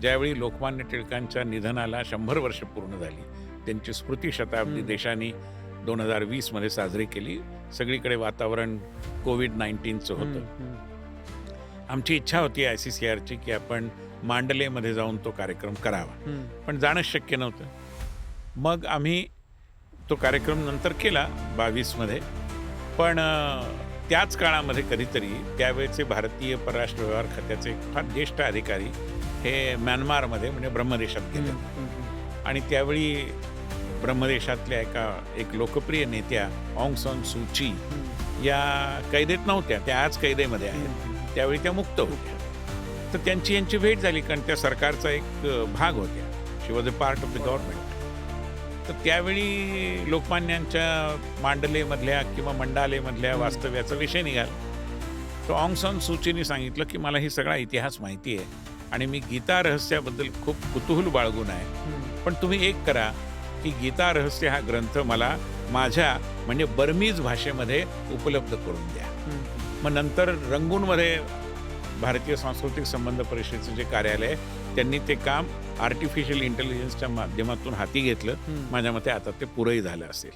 ज्यावेळी लोकमान्य टिळकांच्या निधनाला 100 वर्ष पूर्ण झाली, त्यांची स्मृती शताब्दी देशाने 2020मध्ये साजरी केली. सगळीकडे वातावरण कोविड-19चं होतं. आमची इच्छा होती ICCRची की आपण मांडलेमध्ये जाऊन तो कार्यक्रम करावा, पण जाणंच शक्य नव्हतं. मग आम्ही तो कार्यक्रम नंतर केला 22मध्ये. पण त्याच काळामध्ये कधीतरी त्यावेळेचे भारतीय परराष्ट्र व्यवहार खात्याचे फार ज्येष्ठ अधिकारी हे म्यानमारमध्ये म्हणजे ब्रह्मदेशात गेले. आणि त्यावेळी ब्रह्मदेशातल्या एक लोकप्रिय नेत्या ऑंग सान सू ची या कैदेत नव्हत्या, त्या आज कैदेमध्ये आहेत. त्यावेळी त्या मुक्त होत्या. तर त्यांची यांची भेट झाली, कारण त्या सरकारचा एक भाग होत्या. She was a part of the government. तर त्यावेळी लोकमान्यांच्या मांडलेमधल्या किंवा मंडालेमधल्या वास्तव्याचा विषय निघाला. तर ऑंग सान सू चीनी सांगितलं की मला ही सगळा इतिहास माहिती आहे आणि मी गीता रहस्याबद्दल खूप कुतूहल बाळगून आहे, पण तुम्ही एक करा की गीता रहस्य हा ग्रंथ मला माझ्या म्हणजे बर्मीज भाषेमध्ये उपलब्ध करून द्या. मग नंतर रंगूनमध्ये भारतीय सांस्कृतिक संबंध परिषदेचं जे कार्यालय आहे त्यांनी ते काम आर्टिफिशियल इंटेलिजन्सच्या माध्यमातून हाती घेतलं. माझ्या मते आता ते पुरंही झालं असेल.